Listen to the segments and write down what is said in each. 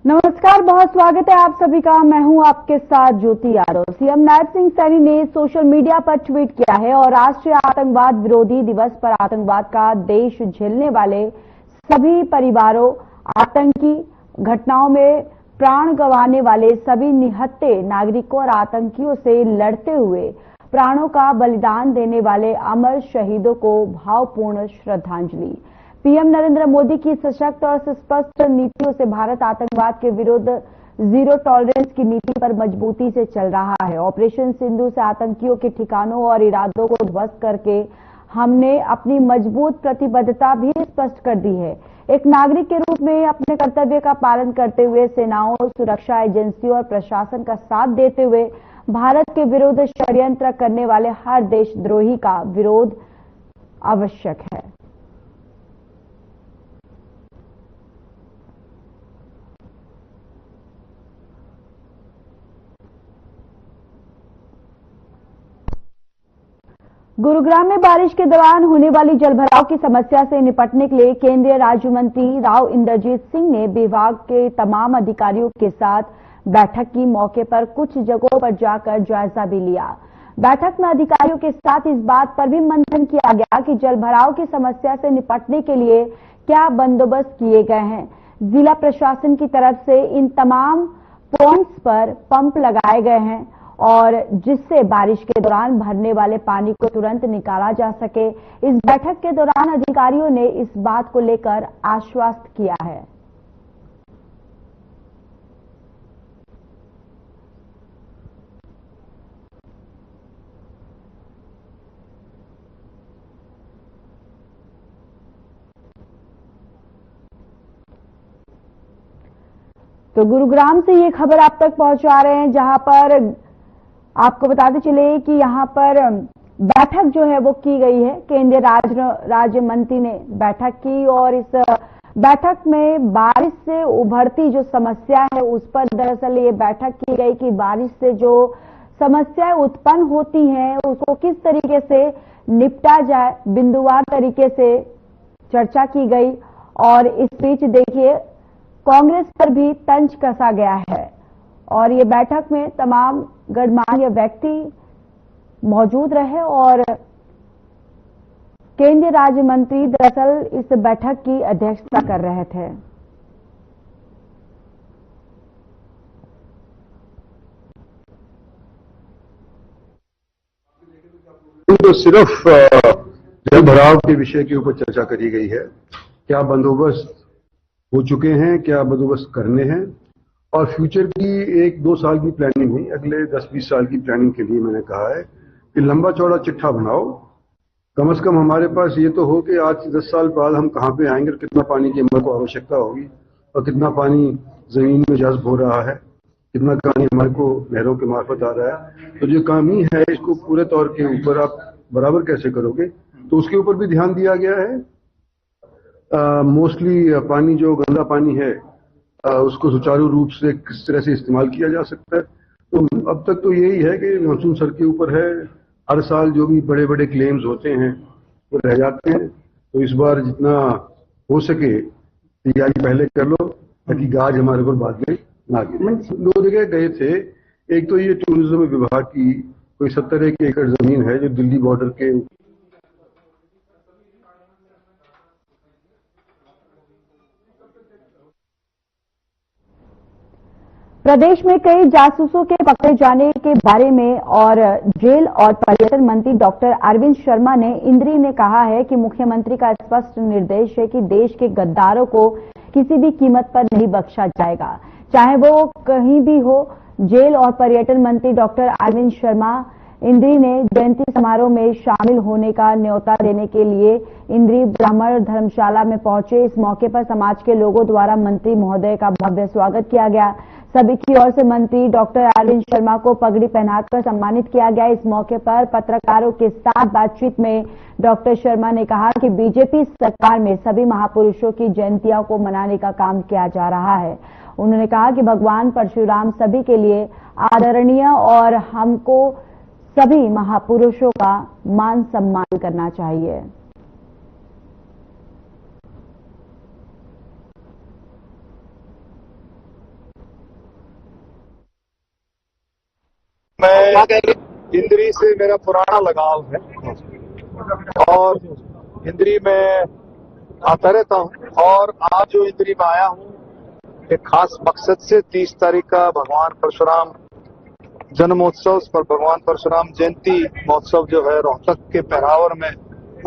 नमस्कार, बहुत स्वागत है आप सभी का। मैं हूं आपके साथ ज्योति यादव। सीएम नायब सिंह सैनी ने सोशल मीडिया पर ट्वीट किया है और राष्ट्रीय आतंकवाद विरोधी दिवस पर आतंकवाद का देश झेलने वाले सभी परिवारों, आतंकी घटनाओं में प्राण गंवाने वाले सभी निहत्थे नागरिकों और आतंकियों से लड़ते हुए प्राणों का बलिदान देने वाले अमर शहीदों को भावपूर्ण श्रद्धांजलि। पीएम नरेंद्र मोदी की सशक्त और सुस्पष्ट नीतियों से भारत आतंकवाद के विरुद्ध जीरो टॉलरेंस की नीति पर मजबूती से चल रहा है। ऑपरेशन सिंधु से आतंकियों के ठिकानों और इरादों को ध्वस्त करके हमने अपनी मजबूत प्रतिबद्धता भी स्पष्ट कर दी है। एक नागरिक के रूप में अपने कर्तव्य का पालन करते हुए सेनाओं, सुरक्षा एजेंसियों और प्रशासन का साथ देते हुए भारत के विरुद्ध षड्यंत्र करने वाले हर देशद्रोही का विरोध आवश्यक है। गुरुग्राम में बारिश के दौरान होने वाली जलभराव की समस्या से निपटने के लिए केंद्रीय राज्य मंत्री राव इंद्रजीत सिंह ने विभाग के तमाम अधिकारियों के साथ बैठक की। मौके पर कुछ जगहों पर जाकर जायजा भी लिया। बैठक में अधिकारियों के साथ इस बात पर भी मंथन किया गया कि जलभराव की समस्या से निपटने के लिए क्या बंदोबस्त किए गए हैं। जिला प्रशासन की तरफ से इन तमाम पॉइंट्स पर पंप लगाए गए हैं और जिससे बारिश के दौरान भरने वाले पानी को तुरंत निकाला जा सके। इस बैठक के दौरान अधिकारियों ने इस बात को लेकर आश्वस्त किया है। तो गुरुग्राम से ये खबर आप तक पहुंचा रहे हैं, जहां पर आपको बताते चले कि यहां पर बैठक जो है वो की गई है। केंद्रीय राज्य मंत्री ने बैठक की और इस बैठक में बारिश से उभरती जो समस्या है उस पर दरअसल ये बैठक की गई कि बारिश से जो समस्याएं उत्पन्न होती हैं उसको किस तरीके से निपटा जाए, बिंदुवार तरीके से चर्चा की गई। और इस बीच देखिए कांग्रेस पर भी तंज कसा गया है और ये बैठक में तमाम गणमान्य व्यक्ति मौजूद रहे और केंद्रीय राज्य मंत्री दरअसल इस बैठक की अध्यक्षता कर रहे थे। तो सिर्फ जलभराव के विषय के ऊपर चर्चा करी गई है। क्या बंदोबस्त हो चुके हैं, क्या बंदोबस्त करने हैं और फ्यूचर की 1-2 साल की प्लानिंग नहीं, अगले 10-20 साल की प्लानिंग के लिए मैंने कहा है कि लंबा चौड़ा चिट्ठा बनाओ। कम से कम हमारे पास ये तो हो कि आज से 10 साल बाद हम कहां पे आएंगे और कितना पानी की हमारे को आवश्यकता होगी और कितना पानी जमीन में जज्ब हो रहा है, कितना पानी हमारे को नहरों के मार्फत आ रहा है। तो जो कमी है इसको पूरे तौर के ऊपर आप बराबर कैसे करोगे, तो उसके ऊपर भी ध्यान दिया गया है। मोस्टली पानी जो गंदा पानी है उसको सुचारू रूप से किस तरह से इस्तेमाल किया जा सकता है। तो अब तक तो यही है कि मानसून सर के ऊपर है। हर साल जो भी बड़े बड़े क्लेम्स होते हैं वो रह जाते हैं, तो इस बार जितना हो सके तैयारी पहले कर लो ताकि गाज हमारे ऊपर बाद में ना गिरे। 2 जगह गए थे। एक तो ये टूरिज्म विभाग की कोई 70 एकड़ जमीन है जो दिल्ली बॉर्डर के प्रदेश में कई जासूसों के पकड़े जाने के बारे में और जेल और पर्यटन मंत्री डॉक्टर अरविंद शर्मा ने इंद्री ने कहा है कि मुख्यमंत्री का स्पष्ट निर्देश है कि देश के गद्दारों को किसी भी कीमत पर नहीं बख्शा जाएगा, चाहे वो कहीं भी हो। जेल और पर्यटन मंत्री डॉक्टर अरविंद शर्मा इंद्री ने जयंती समारोह में शामिल होने का न्योता देने के लिए इंद्री ब्राह्मण धर्मशाला में पहुंचे। इस मौके पर समाज के लोगों द्वारा मंत्री महोदय का भव्य स्वागत किया गया। सभी की ओर से मंत्री डॉक्टर अरविंद शर्मा को पगड़ी पहनाकर सम्मानित किया गया। इस मौके पर पत्रकारों के साथ बातचीत में डॉक्टर शर्मा ने कहा कि बीजेपी सरकार में सभी महापुरुषों की जयंतियों को मनाने का काम किया जा रहा है। उन्होंने कहा कि भगवान परशुराम सभी के लिए आदरणीय और हमको सभी महापुरुषों का मान सम्मान करना चाहिए। मैं इंद्री से मेरा पुराना लगाव है और इंद्री में आता रहता हूँ और आज जो इंद्री में आया हूँ एक खास मकसद से 30 तारीख का भगवान परशुराम जन्मोत्सव पर भगवान परशुराम जयंती महोत्सव जो है रोहतक के पहरावर में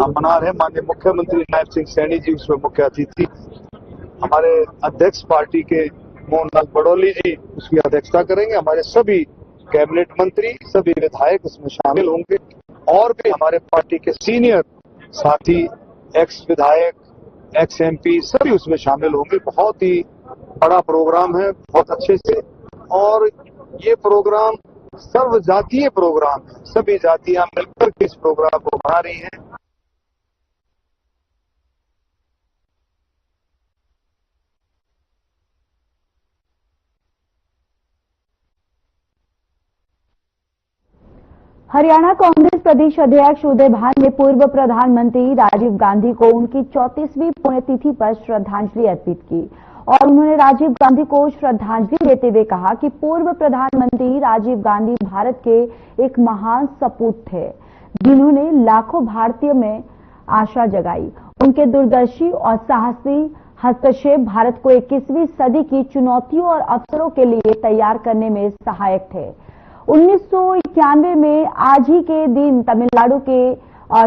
हम मना रहे हैं। माननीय मुख्यमंत्री नायब सिंह सैनी जी उसमें मुख्य अतिथि, हमारे अध्यक्ष पार्टी के मोहन लाल बड़ौली जी उसकी अध्यक्षता करेंगे, हमारे सभी कैबिनेट मंत्री सभी विधायक उसमें शामिल होंगे और भी हमारे पार्टी के सीनियर साथी एक्स विधायक एक्स एमपी सभी उसमें शामिल होंगे। बहुत ही बड़ा प्रोग्राम है, बहुत अच्छे से, और ये प्रोग्राम सर्व जातीय प्रोग्राम है, सभी जातियां मिलकर के इस प्रोग्राम को बना रही हैं। हरियाणा कांग्रेस प्रदेश अध्यक्ष उदय भान ने पूर्व प्रधानमंत्री राजीव गांधी को उनकी 34वीं पुण्यतिथि पर श्रद्धांजलि अर्पित की और उन्होंने राजीव गांधी को श्रद्धांजलि देते हुए कहा कि पूर्व प्रधानमंत्री राजीव गांधी भारत के एक महान सपूत थे जिन्होंने लाखों भारतीयों में आशा जगाई। उनके दूरदर्शी और साहसी हस्तक्षेप भारत को 21वीं सदी की चुनौतियों और अवसरों के लिए तैयार करने में सहायक थे। 1991 में आज ही के दिन तमिलनाडु के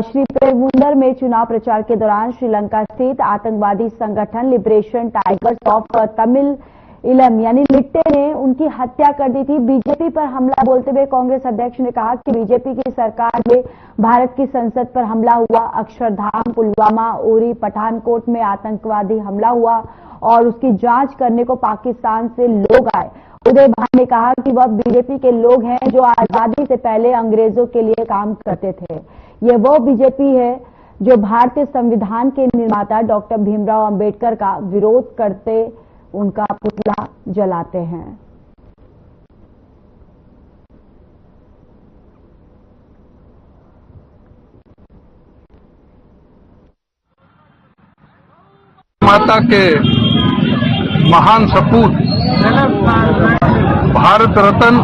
श्रीपेरुंबदर में चुनाव प्रचार के दौरान श्रीलंका स्थित आतंकवादी संगठन लिबरेशन टाइगर्स ऑफ तमिल इलम यानी लिट्टे ने उनकी हत्या कर दी थी। बीजेपी पर हमला बोलते हुए कांग्रेस अध्यक्ष ने कहा कि बीजेपी की सरकार में भारत की संसद पर हमला हुआ, अक्षरधाम, पुलवामा, उरी, पठानकोट में आतंकवादी हमला हुआ और उसकी जांच करने को पाकिस्तान से लोग आए। उदय भान ने कहा कि वह बीजेपी के लोग हैं जो आजादी से पहले अंग्रेजों के लिए काम करते थे। यह वो बीजेपी है जो भारतीय संविधान के निर्माता डॉक्टर भीमराव अंबेडकर का विरोध करते उनका पुतला जलाते हैं। माता के महान सपूत भारत रत्न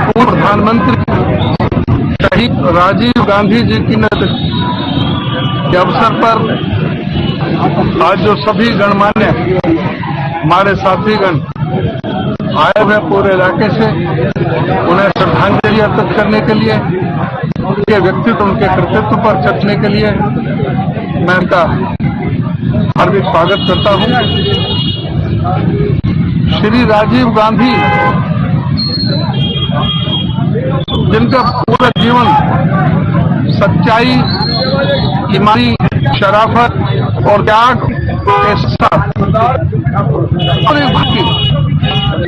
पूर्व प्रधानमंत्री शहीद राजीव गांधी जी की नेतृत्व के अवसर पर आज जो सभी गणमान्य हमारे साथीगण आए हुए पूरे इलाके से उन्हें श्रद्धांजलि अर्पित करने के लिए, उनके व्यक्तित्व उनके कृतित्व पर चर्चने के लिए मैं उनका हार्दिक स्वागत करता हूं। श्री राजीव गांधी जिनका पूरा जीवन सच्चाई, ईमानी, शराफत और त्याग के साथ और एक बाकी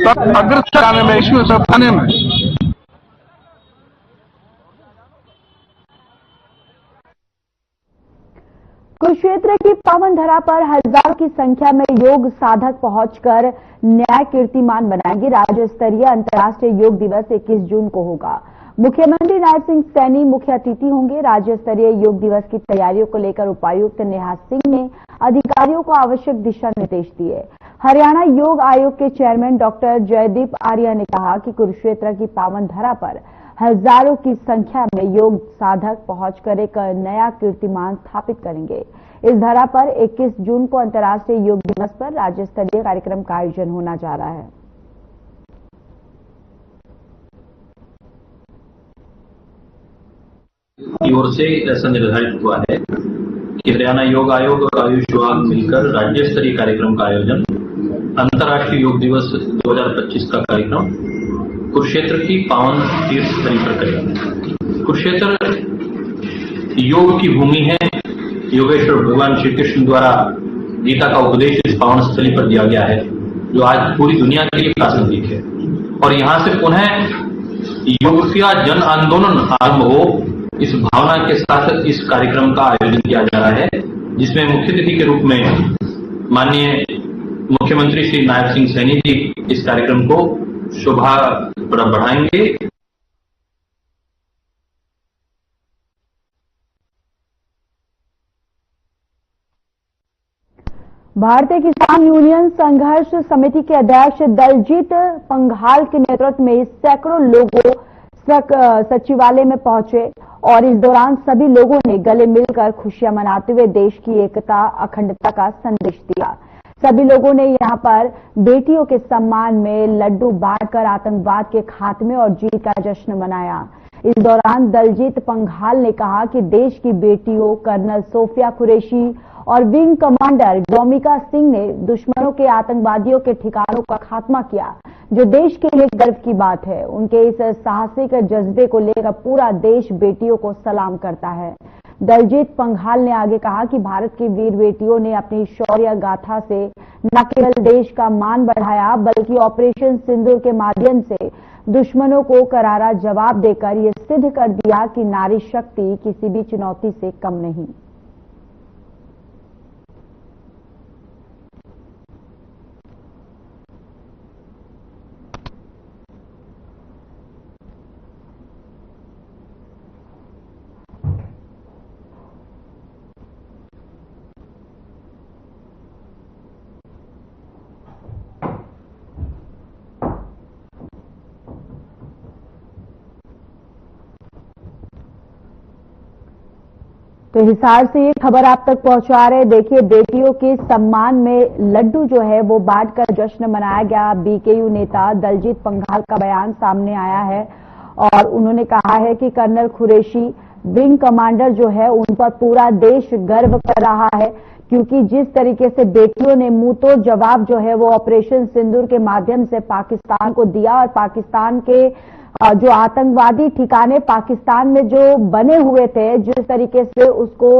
तब अग्रसर आने में इश्यू सब आने में कुरुक्षेत्र की पावन धरा पर हजारों की संख्या में योग साधक पहुंचकर न्याय कीर्तिमान बनाएंगे। राज्य स्तरीय अंतर्राष्ट्रीय योग दिवस 21 जून को होगा। मुख्यमंत्री नायब सिंह सैनी मुख्य अतिथि होंगे। राज्य स्तरीय योग दिवस की तैयारियों को लेकर उपायुक्त नेहा सिंह ने अधिकारियों को आवश्यक दिशा निर्देश दिए। हरियाणा योग आयोग के चेयरमैन डॉक्टर जयदीप आर्य ने कहा कि कुरुक्षेत्र की पावन धरा पर हजारों की संख्या में योग साधक पहुंचकर एक नया कीर्तिमान स्थापित करेंगे। इस धरा पर 21 जून को अंतर्राष्ट्रीय योग दिवस पर राज्य स्तरीय कार्यक्रम का आयोजन होना जा रहा है। की ओर से ऐसा निर्धारित हुआ है कि हरियाणा योग आयोग और आयुष विभाग मिलकर राज्य स्तरीय कार्यक्रम का आयोजन अंतर्राष्ट्रीय योग दिवस 2025 का कार्यक्रम कुरुक्षेत्र की पावन तीर्थ स्थली पर करेंगे। कुरुक्षेत्र योग की भूमि है। योगेश्वर भगवान श्री कृष्ण द्वारा गीता का उपदेश इस पावन स्थली पर दिया गया है, जो आज पूरी दुनिया के लिए प्रासंगिक है। और यहाँ से पुनः योग का जन आंदोलन आरंभ हो, इस भावना के साथ इस कार्यक्रम का आयोजन किया जा रहा है, जिसमें मुख्य अतिथि के रूप में माननीय मुख्यमंत्री श्री नायब सिंह सैनी जी इस कार्यक्रम को शोभा बढ़ाएंगे। भारतीय किसान यूनियन संघर्ष समिति के अध्यक्ष दलजीत पंघाल के नेतृत्व में सैकड़ों लोगों सचिवालय में पहुंचे और इस दौरान सभी लोगों ने गले मिलकर खुशियां मनाते हुए देश की एकता अखंडता का संदेश दिया। सभी लोगों ने यहां पर बेटियों के सम्मान में लड्डू बांटकर आतंकवाद के खात्मे और जीत का जश्न मनाया। इस दौरान दलजीत पंघाल ने कहा कि देश की बेटियों कर्नल सोफिया कुरैशी और विंग कमांडर योमिका सिंह ने दुश्मनों के आतंकवादियों के ठिकानों का खात्मा किया, जो देश के लिए गर्व की बात है। उनके इस साहसिक जज्बे को लेकर पूरा देश बेटियों को सलाम करता है। दलजीत पंघाल ने आगे कहा कि भारत की वीर बेटियों ने अपनी शौर्य गाथा से न केवल देश का मान बढ़ाया, बल्कि ऑपरेशन सिंदूर के माध्यम से दुश्मनों को करारा जवाब देकर ये सिद्ध कर दिया कि नारी शक्ति किसी भी चुनौती से कम नहीं। तो हिसार से ये खबर आप तक पहुंचा रहे। देखिए, बेटियों के सम्मान में लड्डू जो है वो बांटकर जश्न मनाया गया। बीकेयू नेता दलजीत पंघाल का बयान सामने आया है और उन्होंने कहा है कि कर्नल कुरैशी विंग कमांडर जो है उन पर पूरा देश गर्व कर रहा है, क्योंकि जिस तरीके से बेटियों ने मुंह तोड़ जवाब जो है वो ऑपरेशन सिंदूर के माध्यम से पाकिस्तान को दिया और पाकिस्तान के जो आतंकवादी ठिकाने पाकिस्तान में जो बने हुए थे, जिस तरीके से उसको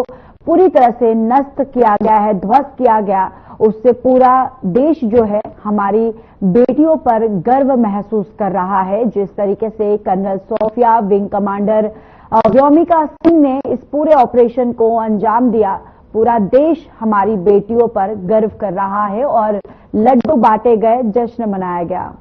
पूरी तरह से नष्ट किया गया है, ध्वस्त किया गया, उससे पूरा देश जो है हमारी बेटियों पर गर्व महसूस कर रहा है। जिस तरीके से colonel Sofiya wing commander Vyomika Singh ने इस पूरे ऑपरेशन को अंजाम दिया, पूरा देश हमारी बेटियों पर गर्व कर रहा है और लड्डू बांटे गए, जश्न मनाया गया।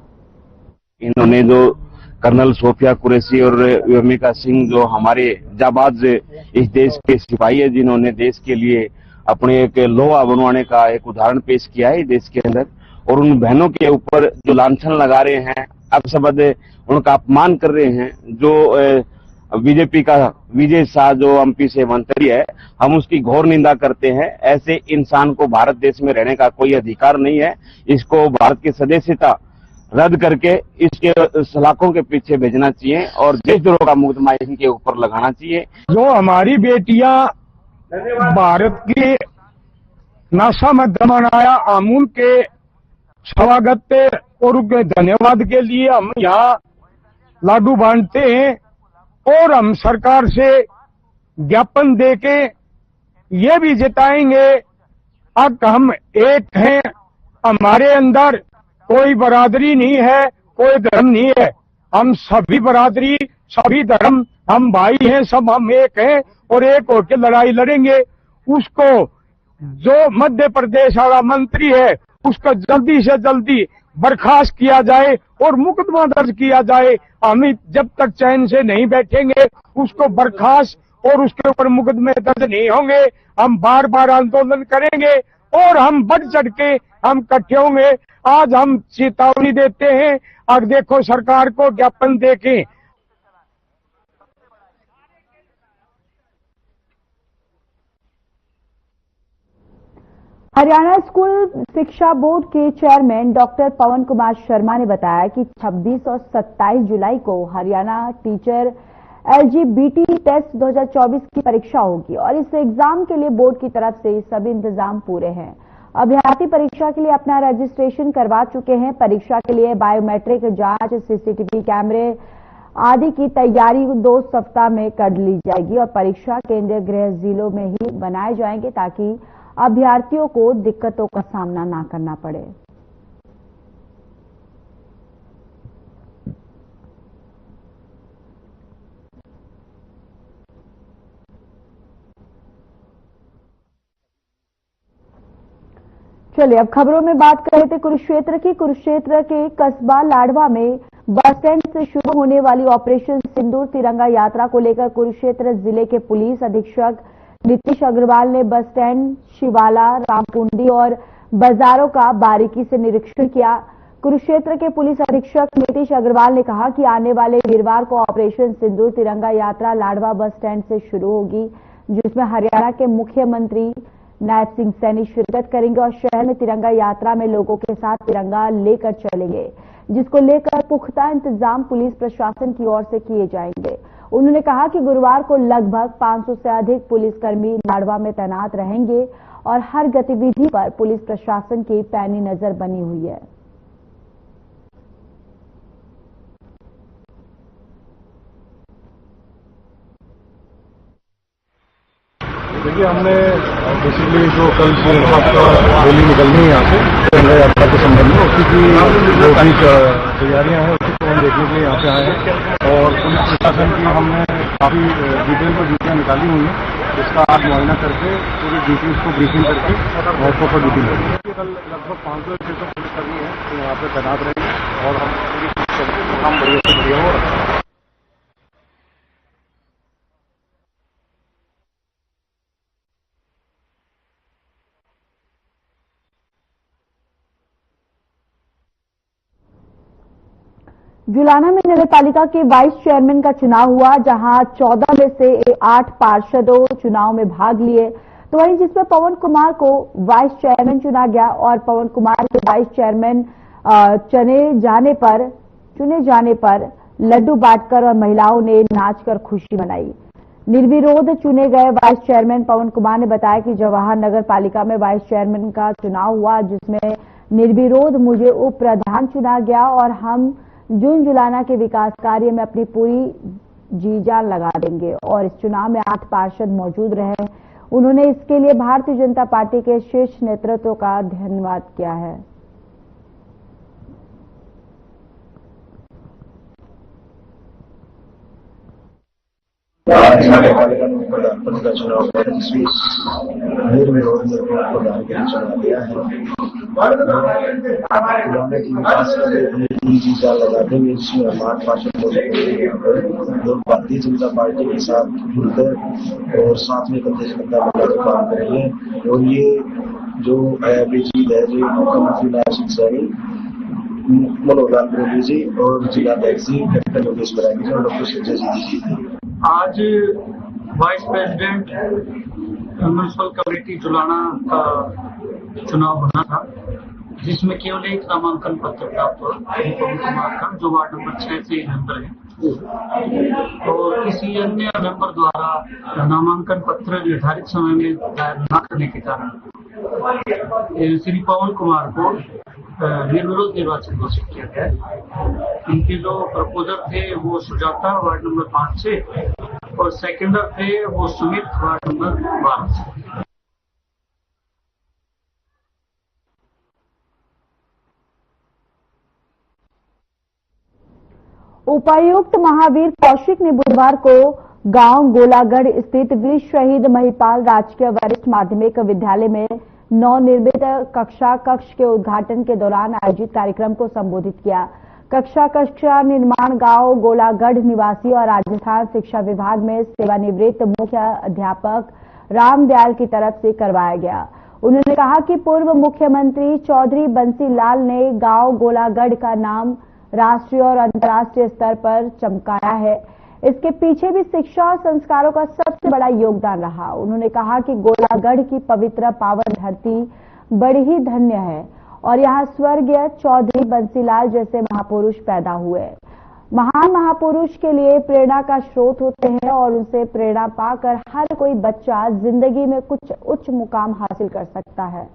इन्होंने जो कर्नल सोफिया कुरैशी और योमिका सिंह जो हमारे जाबाज इस देश के सिपाही है, जिन्होंने देश के लिए अपने एक लोहा बनवाने का एक उदाहरण पेश किया है देश के अंदर, और उन बहनों के ऊपर जो लांछन लगा रहे हैं, अपशब्द उनका अपमान कर रहे हैं, जो बीजेपी का विजय शाह जो एमपी से मंत्री है, हम उसकी घोर निंदा करते हैं। ऐसे इंसान को भारत देश में रहने का कोई अधिकार नहीं है। इसको भारत की सदस्यता रद्द करके इसके सलाखों के पीछे भेजना चाहिए और देशद्रोह का मुकदमा इनके ऊपर लगाना चाहिए। जो हमारी बेटियां भारत के नासा में दमनाया अमूल के स्वागत और उनके धन्यवाद के लिए हम यहाँ लाडू बांटते हैं और हम सरकार से ज्ञापन देके ये भी जताएंगे अब हम एक हैं, हमारे अंदर कोई बरादरी नहीं है, कोई धर्म नहीं है, हम सभी बरादरी सभी धर्म, हम भाई हैं, सब हम एक हैं और एक होकर लड़ाई लड़ेंगे। उसको जो मध्य प्रदेश वाला मंत्री है उसको जल्दी से जल्दी बर्खास्त किया जाए और मुकदमा दर्ज किया जाए। हम जब तक चैन से नहीं बैठेंगे उसको बर्खास्त और उसके ऊपर मुकदमे दर्ज नहीं होंगे, हम बार बार आंदोलन करेंगे और हम बढ़ चढ़ के हम इकट्ठे होंगे। आज हम चेतावनी देते हैं, अब देखो सरकार को ज्ञापन देके हरियाणा स्कूल शिक्षा बोर्ड के चेयरमैन डॉक्टर पवन कुमार शर्मा ने बताया कि 26 और 27 जुलाई को हरियाणा टीचर LGBT टेस्ट 2024 की परीक्षा होगी और इस एग्जाम के लिए बोर्ड की तरफ से सभी इंतजाम पूरे हैं। अभ्यर्थी परीक्षा के लिए अपना रजिस्ट्रेशन करवा चुके हैं। परीक्षा के लिए बायोमेट्रिक जांच, CCTV कैमरे आदि की तैयारी 2 सप्ताह में कर ली जाएगी और परीक्षा केंद्र गृह जिलों में ही बनाए जाएंगे ताकि अभ्यर्थियों को दिक्कतों का सामना ना करना पड़े। चलिए अब खबरों में बात कर रहे थे कुरुक्षेत्र की। कुरुक्षेत्र के कस्बा लाडवा में बस स्टैंड से शुरू होने वाली ऑपरेशन सिंदूर तिरंगा यात्रा को लेकर कुरुक्षेत्र जिले के पुलिस अधीक्षक नीतीश अग्रवाल ने बस स्टैंड, शिवाला, रामकुंडी और बाजारों का बारीकी से निरीक्षण किया। कुरुक्षेत्र के पुलिस अधीक्षक नीतीश अग्रवाल ने कहा कि आने वाले वीरवार को ऑपरेशन सिंदूर तिरंगा यात्रा लाडवा बस स्टैंड से शुरू होगी, जिसमें हरियाणा के मुख्यमंत्री नायब सिंह सैनी शिरकत करेंगे और शहर में तिरंगा यात्रा में लोगों के साथ तिरंगा लेकर चलेंगे, जिसको लेकर पुख्ता इंतजाम पुलिस प्रशासन की ओर से किए जाएंगे। उन्होंने कहा कि गुरुवार को लगभग 500 से अधिक पुलिसकर्मी लाडवा में तैनात रहेंगे और हर गतिविधि पर पुलिस प्रशासन की पैनी नजर बनी हुई है। देखिए, हमने बेसिकली जो कल से रैली निकलनी है यहाँ से तिरंगा यात्रा के संबंध में उसकी जो भी तैयारियां हैं उसको हम देखने के लिए यहाँ पे आए हैं और पुलिस प्रशासन की हमने काफ़ी डिटेल पर ड्यूटियाँ निकाली हुई हैं, जिसका आज मुआयना करके पूरी ड्यूटीज को ब्रीफिंग करके और प्रॉपर ड्यूटी लेंगे। कल लगभग 500 से 600 पुलिसकर्मी हैं जो यहाँ पे तैनात रहेंगे और हम पूरी काम बढ़िया से बढ़िया हो रहा है। जुलाना में नगर पालिका के वाइस चेयरमैन का चुनाव हुआ, जहां 14 में से 8 पार्षदों चुनाव में भाग लिए, तो वहीं जिसमें पवन कुमार को वाइस चेयरमैन चुना गया और पवन कुमार के वाइस चेयरमैन चुने जाने पर लड्डू बांटकर और महिलाओं ने नाचकर खुशी मनाई। निर्विरोध चुने गए वाइस चेयरमैन पवन कुमार ने बताया कि जवाहर नगर पालिका में वाइस चेयरमैन का चुनाव हुआ, जिसमें निर्विरोध मुझे उप प्रधान चुना गया और हम जून जुलाना के विकास कार्य में अपनी पूरी जी जान लगा देंगे और इस चुनाव में 8 पार्षद मौजूद रहे। उन्होंने इसके लिए भारतीय जनता पार्टी के शीर्ष नेतृत्व का धन्यवाद किया है। नगर पालिका में प्रधान का चुनाव है, जिसमें निर्विरोध प्रधान के चुना गया है। पुराने की विकास जीजा लगा देंगे, जिसमें हम 8 पार्षद लोग भारतीय जनता पार्टी के साथ मिलकर और साथ में कंधे से कंधा मिलाकर काम करेंगे। और ये जो है जीत है जो मुख्यमंत्री नायब सिंह सैनी, मनोहर लाल प्रेमी जी और जिला अध्यक्ष जी कैप्टन योगेश बरागी जी और डॉक्टर संजय जी की। आज vice president municipal committee Julana का चुनाव होना था, जिसमें केवल एक नामांकन पत्र प्राप्त हुआ पवन कुमार का, जो वार्ड नंबर 6 से मेंबर है और किसी अन्य मेंबर द्वारा नामांकन पत्र निर्धारित समय में दायर न करने के कारण श्री पवन कुमार को निर्विरोध निर्वाचन घोषित किया गया। इनके जो प्रपोजर थे वो सुजाता वार्ड नंबर 5 से और सेकेंडर थे वो सुमित वार्ड नंबर 12 से। उपायुक्त महावीर कौशिक ने बुधवार को गांव गोलागढ़ स्थित वीर शहीद महिपाल राजकीय वरिष्ठ माध्यमिक विद्यालय में नवनिर्मित कक्षा कक्ष के उद्घाटन के दौरान आयोजित कार्यक्रम को संबोधित किया। कक्षा कक्ष का निर्माण गांव गोलागढ़ निवासी और राजस्थान शिक्षा विभाग में सेवानिवृत्त मुख्य अध्यापक रामदयाल की तरफ से करवाया गया। उन्होंने कहा कि पूर्व मुख्यमंत्री चौधरी बंसी लाल ने गांव गोलागढ़ का नाम राष्ट्रीय और अंतर्राष्ट्रीय स्तर पर चमकाया है। इसके पीछे भी शिक्षा और संस्कारों का सबसे बड़ा योगदान रहा। उन्होंने कहा कि गोलागढ़ की पवित्र पावन धरती बड़ी ही धन्य है और यहाँ स्वर्गीय चौधरी बंसीलाल जैसे महापुरुष पैदा हुए। महान महापुरुष के लिए प्रेरणा का स्रोत होते हैं और उनसे प्रेरणा पाकर हर कोई बच्चा जिंदगी में कुछ उच्च मुकाम हासिल कर सकता है।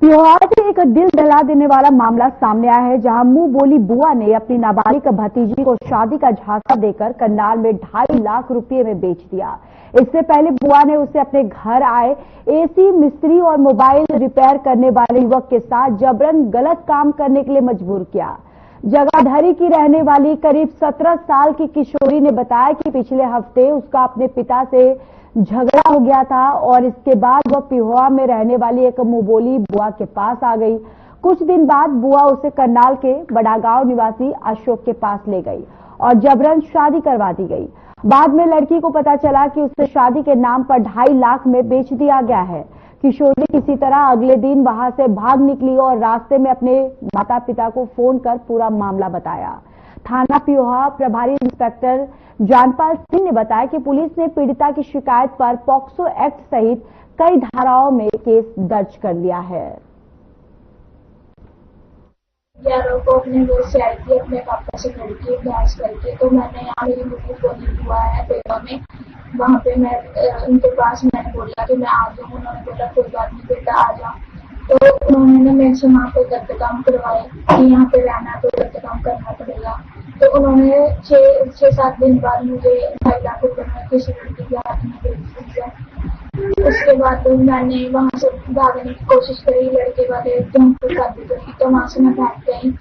पिहोवा से एक दिल दहला देने वाला मामला सामने आया है, जहां मुंह बोली बुआ ने अपनी नाबालिग भतीजी को शादी का झांसा देकर करनाल में 2.5 लाख रुपए में बेच दिया। इससे पहले बुआ ने उसे अपने घर आए एसी मिस्त्री और मोबाइल रिपेयर करने वाले युवक के साथ जबरन गलत काम करने के लिए मजबूर किया। जगाधरी की रहने वाली करीब 17 साल की किशोरी ने बताया कि पिछले हफ्ते उसका अपने पिता से झगड़ा हो गया था और इसके बाद वह पिहोवा में रहने वाली एक मुंहबोली बुआ के पास आ गई। कुछ दिन बाद बुआ उसे करनाल के बड़ागांव निवासी अशोक के पास ले गई और जबरन शादी करवा दी गई। बाद में लड़की को पता चला कि उसे शादी के नाम पर 2.5 लाख में बेच दिया गया है। किशोरी किसी तरह अगले दिन वहां से भाग निकली और रास्ते में अपने माता पिता को फोन कर पूरा मामला बताया। थाना पिहोवा प्रभारी इंस्पेक्टर जानपाल सिंह ने बताया कि पुलिस ने पीड़िता की शिकायत पर पॉक्सो एक्ट सहित कई धाराओं में केस दर्ज कर लिया है। 11 को अपने घर से आई थी अपने पापा से लड़की बहस करके, तो मैंने यहाँ मेरी मम्मी बोली हुआ है पेड़ा में, वहाँ पे मैं उनके पास मैंने बोला कि मैं आ जाऊँ। उन्होंने बोला कोई बात नहीं बेटा आ जाओ। तो उन्होंने मेरे से वहाँ पे गलत काम करवाए कि यहाँ पे रहना तो गलत काम करना पड़ेगा। तो उन्होंने 6-7 दिन बाद मुझे 2.5 लाख रुपए में किसी लड़की के हाथ में बेच दिया। उसके बाद मैंने वहाँ से भागने की कोशिश करी, लड़के वाले जहाँ पर शादी करी तो वहाँ से मैं भाग गई।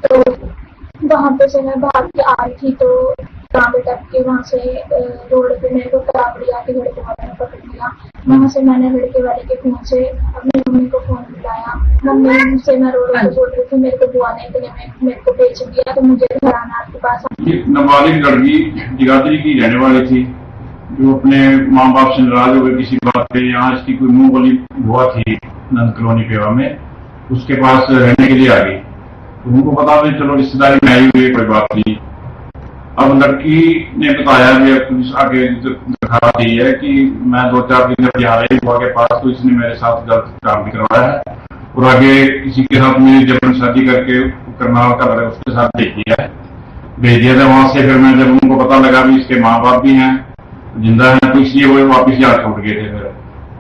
तो वहाँ पे से मैं भाग के आ रही थी तो गाँव में टप के वहाँ से रोड पे मेरे को तराबड़ी आके लड़के वाले ने पकड़ लिया। वहाँ से मैंने लड़के वाले के फोन से अपनी मम्मी को फोन मिलाया। मम्मी से मैं रोड पे बोल रही थी मेरे को बुआ ने इतने में मेरे को बेच दिया, तो मुझे घर आना आपके पास। नाबालिग लड़की जगाधरी की रहने वाली थी जो अपने माँ बाप से नाराज हो गए किसी बात पे। यहाँ इसकी कोई मुंह बोली बुआ थी नंद कॉलोनी पेवा में, उसके पास रहने के लिए आ गई। तो उनको पता भी चलो रिश्तेदारी में आई हुई कोई बात नहीं। अब लड़की ने बताया कि पुलिस आगे दिखा दी है कि मैं 2-4 दिन जब यहाँ रही बुआ के पास तो इसने मेरे साथ गलत काम भी करवाया है और आगे किसी के साथ मेरी जबरन शादी करके करनाल का लड़का उसके साथ भेज दिया था। वहां से फिर मैं जब उनको पता लगा भी इसके माँ बाप भी हैं जिंदा है तो इसलिए वो वापिस यहाँ छोड़ गए थे। फिर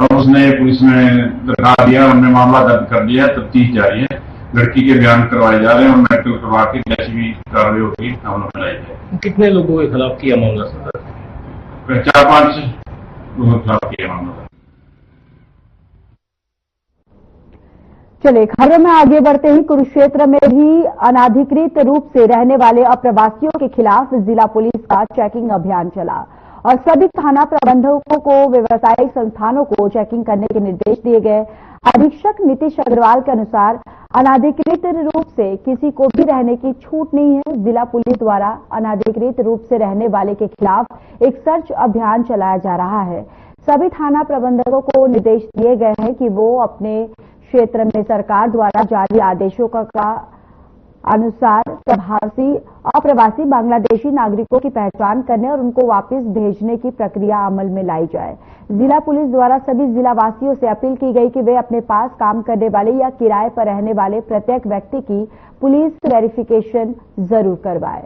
अब उसने पुलिस में दिखा दिया, हमने मामला दर्ज कर दिया, तफ्तीश जारी है। लड़की के बयान करवाए जा रहे हैं और मेडिकल करवा के जैसी भी कार्रवाई होगी मामला मिलाई जाए। कितने लोगों के खिलाफ किया मामला सर? 4-5 लोगों के खिलाफ किया मामला। चलिए खबरों में आगे बढ़ते ही कुरुक्षेत्र में भी अनाधिकृत रूप से रहने वाले अप्रवासियों के खिलाफ जिला पुलिस का चेकिंग अभियान चला और सभी थाना प्रबंधकों को व्यवसायिक संस्थानों को चेकिंग करने के निर्देश दिए गए। अधीक्षक नीतीश अग्रवाल के अनुसार अनाधिकृत रूप से किसी को भी रहने की छूट नहीं है। जिला पुलिस द्वारा अनाधिकृत रूप से रहने वाले के खिलाफ एक सर्च अभियान चलाया जा रहा है। सभी थाना प्रबंधकों को निर्देश दिए गए हैं कि वो अपने क्षेत्र में सरकार द्वारा जारी आदेशों का अनुसार अप्रवासी बांग्लादेशी नागरिकों की पहचान करने और उनको वापस भेजने की प्रक्रिया अमल में लाई जाए। जिला पुलिस द्वारा सभी जिला वासियों से अपील की गई कि वे अपने पास काम करने वाले या किराए पर रहने वाले प्रत्येक व्यक्ति की पुलिस वेरिफिकेशन जरूर करवाए।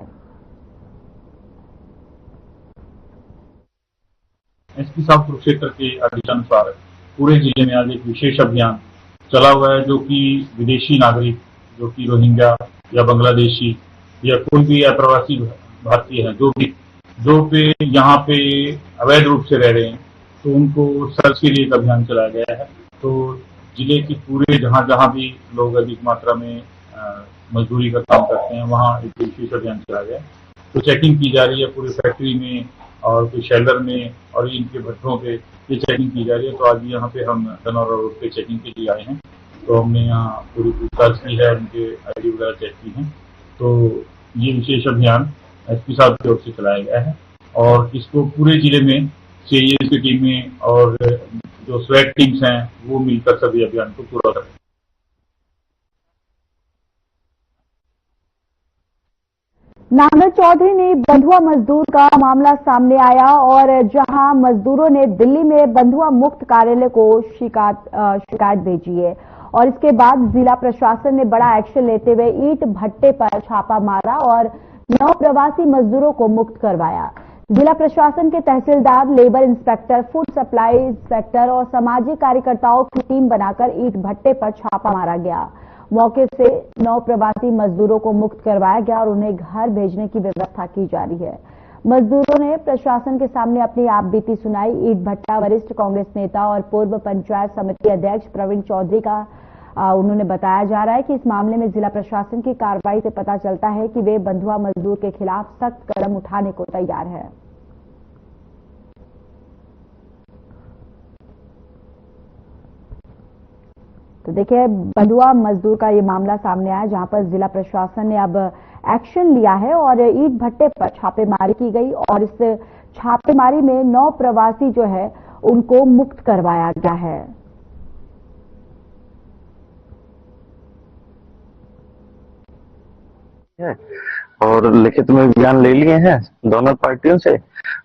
एसपी साहब कुरुक्षेत्र के आदेशानुसार पूरे जिले में आज एक विशेष अभियान चला हुआ है जो कि विदेशी नागरिक जो कि रोहिंग्या या बांग्लादेशी या कोई भी अप्रवासी भारतीय है जो पे यहाँ पे अवैध रूप से रह रहे हैं तो उनको सर्च के लिए एक अभियान चलाया गया है। तो जिले की पूरे जहाँ जहाँ भी लोग अधिक मात्रा में मजदूरी का काम करते हैं वहाँ एक विशेष अभियान चलाया गया है। तो चेकिंग की जा रही है पूरे फैक्ट्री में और कोई शेल्टर में और इनके भट्ठों पे ये चेकिंग की जा रही है। तो आज यहाँ पे हम धनौरा रोड पे चेकिंग के लिए आए हैं। तो हमने यहाँ पूरी पूछताछ की है, उनके आईडी वगैरह चेक की है। तो ये विशेष अभियान एसपी साहब की ओर से चलाया गया है और इसको पूरे जिले में सीआईए की टीमें और जो स्वैट टीम्स हैं वो मिलकर सभी अभियान को पूरा करें। नामद चौधरी ने बंधुआ मजदूर का मामला सामने आया और जहां मजदूरों ने दिल्ली में बंधुआ मुक्त कार्यालय को शिकायत भेजी है और इसके बाद जिला प्रशासन ने बड़ा एक्शन लेते हुए ईंट भट्टे पर छापा मारा और 9 प्रवासी मजदूरों को मुक्त करवाया। जिला प्रशासन के तहसीलदार, labour inspector, food supply inspector और सामाजिक कार्यकर्ताओं की टीम बनाकर ईंट भट्टे पर छापा मारा गया। मौके से 9 प्रवासी मजदूरों को मुक्त करवाया गया और उन्हें घर भेजने की व्यवस्था की जा रही है। मजदूरों ने प्रशासन के सामने अपनी आपबीती सुनाई। ईंट भट्टा वरिष्ठ कांग्रेस नेता और पूर्व पंचायत समिति अध्यक्ष प्रवीण चौधरी का उन्होंने बताया जा रहा है कि इस मामले में जिला प्रशासन की कार्रवाई से पता चलता है कि वे बंधुआ मजदूर के खिलाफ सख्त कदम उठाने को तैयार है। तो देखिए, बंधुआ मजदूर का ये मामला सामने आया जहां पर जिला प्रशासन ने अब एक्शन लिया है और ईंट भट्टे पर छापेमारी की गई और इस छापेमारी में 9 प्रवासी जो है उनको मुक्त करवाया गया है। और लिखित में बयान ले लिए हैं दोनों पार्टियों से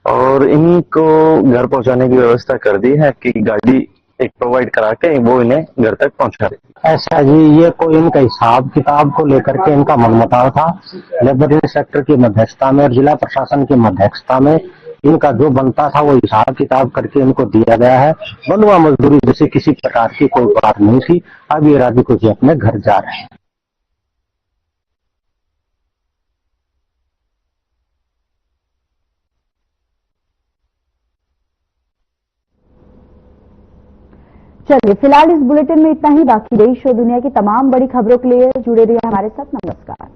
और इनको घर पहुंचाने की व्यवस्था कर दी है कि गाड़ी एक प्रोवाइड करा के वो इन्हें घर तक पहुंचा दे। ऐसा जी, ये कोई इनका हिसाब किताब को लेकर के इनका मनमुटाव था। लेबर इंस्पेक्टर की मध्यस्थता में और जिला प्रशासन की मध्यस्थता में इनका जो बनता था वो हिसाब किताब करके इनको दिया गया है। बंधुआ मजदूरी जैसे किसी प्रकार की कोई बात नहीं थी। अब ये राजी खुशी अपने घर जा रहे हैं। चलिए, फिलहाल इस बुलेटिन में इतना ही। बाकी देश और दुनिया की तमाम बड़ी खबरों के लिए जुड़े रहिए हमारे साथ। नमस्कार।